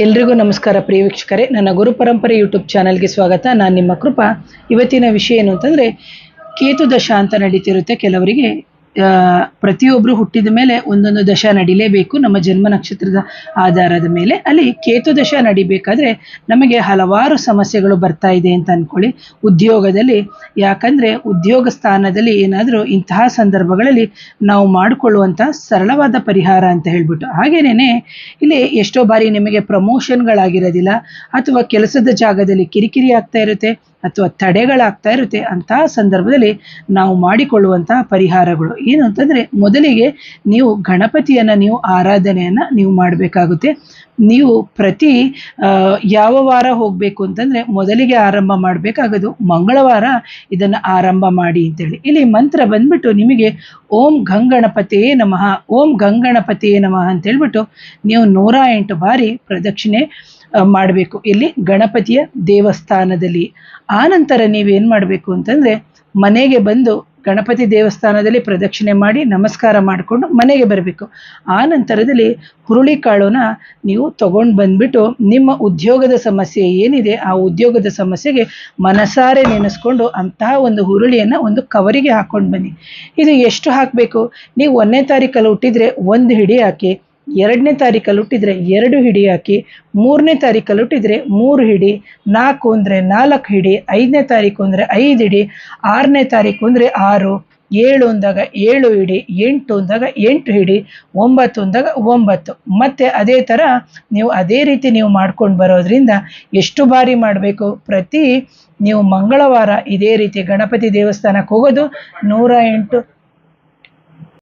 ಎಲ್ರಿಗೂ ನಮಸ್ಕಾರ ಪ್ರಿಯ ವೀಕ್ಷಕರೇ, ನನ್ನ ಗುರು ಪರಂಪರೆ ಯೂಟ್ಯೂಬ್ ಚಾನಲ್ಗೆ ಸ್ವಾಗತ. ನಾನು ನಿಮ್ಮ ಕೃಪಾ. ಇವತ್ತಿನ ವಿಷಯ ಏನು ಅಂತಂದರೆ, ಕೇತು ದಶ ಅಂತ ನಡೀತಿರುತ್ತೆ ಕೆಲವರಿಗೆ. ಪ್ರತಿಯೊಬ್ಬರು ಹುಟ್ಟಿದ ಮೇಲೆ ಒಂದೊಂದು ದಶ ನಡಿಲೇಬೇಕು ನಮ್ಮ ಜನ್ಮ ನಕ್ಷತ್ರದ ಆಧಾರದ ಮೇಲೆ. ಅಲ್ಲಿ ಕೇತು ದಶ ನಡಿಬೇಕಾದ್ರೆ ನಮಗೆ ಹಲವಾರು ಸಮಸ್ಯೆಗಳು ಬರ್ತಾ ಇದೆ ಅಂತ ಅಂದ್ಕೊಳ್ಳಿ ಉದ್ಯೋಗದಲ್ಲಿ. ಯಾಕಂದರೆ ಉದ್ಯೋಗ ಸ್ಥಾನದಲ್ಲಿ ಏನಾದರೂ ಇಂತಹ ಸಂದರ್ಭಗಳಲ್ಲಿ ನಾವು ಮಾಡಿಕೊಳ್ಳುವಂಥ ಸರಳವಾದ ಪರಿಹಾರ ಅಂತ ಹೇಳ್ಬಿಟ್ಟು, ಹಾಗೇನೇ ಇಲ್ಲಿ ಎಷ್ಟೋ ಬಾರಿ ನಿಮಗೆ ಪ್ರಮೋಷನ್ಗಳಾಗಿರೋದಿಲ್ಲ, ಅಥವಾ ಕೆಲಸದ ಜಾಗದಲ್ಲಿ ಕಿರಿಕಿರಿ ಆಗ್ತಾ ಇರುತ್ತೆ, ಅಥವಾ ತಡೆಗಳಾಗ್ತಾ ಇರುತ್ತೆ. ಅಂತಹ ಸಂದರ್ಭದಲ್ಲಿ ನಾವು ಮಾಡಿಕೊಳ್ಳುವಂತಹ ಪರಿಹಾರಗಳು ಏನು ಅಂತಂದರೆ, ಮೊದಲಿಗೆ ನೀವು ಗಣಪತಿಯನ್ನು ನೀವು ಆರಾಧನೆಯನ್ನು ನೀವು ಮಾಡಬೇಕಾಗುತ್ತೆ. ನೀವು ಪ್ರತಿ ಯಾವ ವಾರ ಹೋಗಬೇಕು ಅಂತಂದರೆ, ಮೊದಲಿಗೆ ಆರಂಭ ಮಾಡಬೇಕಾಗೋದು ಮಂಗಳವಾರ ಇದನ್ನು ಆರಂಭ ಮಾಡಿ ಅಂತೇಳಿ. ಇಲ್ಲಿ ಮಂತ್ರ ಬಂದ್ಬಿಟ್ಟು ನಿಮಗೆ ಓಂ ಗಂಗಣಪತಿಯೇ ನಮಃ, ಓಂ ಗಂಗಣಪತಿಯೇ ನಮಃ ಅಂತೇಳ್ಬಿಟ್ಟು ನೀವು 108 ಬಾರಿ ಪ್ರದಕ್ಷಿಣೆ ಮಾಡಬೇಕು ಇಲ್ಲಿ ಗಣಪತಿಯ ದೇವಸ್ಥಾನದಲ್ಲಿ. ಆ ನಂತರ ನೀವೇನು ಮಾಡಬೇಕು ಅಂತಂದರೆ, ಮನೆಗೆ ಬಂದು ಗಣಪತಿ ದೇವಸ್ಥಾನದಲ್ಲಿ ಪ್ರದಕ್ಷಿಣೆ ಮಾಡಿ ನಮಸ್ಕಾರ ಮಾಡಿಕೊಂಡು ಮನೆಗೆ ಬರಬೇಕು. ಆ ನಂತರದಲ್ಲಿ ಹುರುಳಿಕಾಳನ್ನ ನೀವು ತಗೊಂಡು ಬಂದುಬಿಟ್ಟು ನಿಮ್ಮ ಉದ್ಯೋಗದ ಸಮಸ್ಯೆ ಏನಿದೆ ಆ ಉದ್ಯೋಗದ ಸಮಸ್ಯೆಗೆ ಮನಸಾರೆ ನೆನೆಸ್ಕೊಂಡು ಅಂತಹ ಒಂದು ಹುರುಳಿಯನ್ನು ಒಂದು ಕವರಿಗೆ ಹಾಕ್ಕೊಂಡು ಬನ್ನಿ. ಇದು ಎಷ್ಟು ಹಾಕಬೇಕು? ನೀವು 1ನೇ ತಾರೀಕಲ್ಲಿ ಹುಟ್ಟಿದರೆ 1 ಹಿಡಿ ಹಾಕಿ, 2ನೇ ತಾರೀಕಲ್ಲಿ ಹುಟ್ಟಿದರೆ 2 ಹಿಡಿ ಹಾಕಿ, 3ನೇ ತಾರೀಕಲ್ಲಿ ಹುಟ್ಟಿದರೆ 3 ಹಿಡಿ, 4 ಅಂದರೆ 4 ಹಿಡಿ, 5ನೇ ತಾರೀಕು ಅಂದರೆ 5 ಹಿಡಿ, 6ನೇ ತಾರೀಕು ಅಂದರೆ 6, 7 ಅಂದಾಗ 7 ಹಿಡಿ, 8 ಅಂದಾಗ 8 ಹಿಡಿ, 9 ಅಂದಾಗ 9. ಮತ್ತು ಅದೇ ಥರ ನೀವು ಅದೇ ರೀತಿ ನೀವು ಮಾಡ್ಕೊಂಡು ಬರೋದ್ರಿಂದ ಎಷ್ಟು ಬಾರಿ ಮಾಡಬೇಕು? ಪ್ರತಿ ನೀವು ಮಂಗಳವಾರ ಇದೇ ರೀತಿ ಗಣಪತಿ ದೇವಸ್ಥಾನಕ್ಕೆ ಹೋಗೋದು 108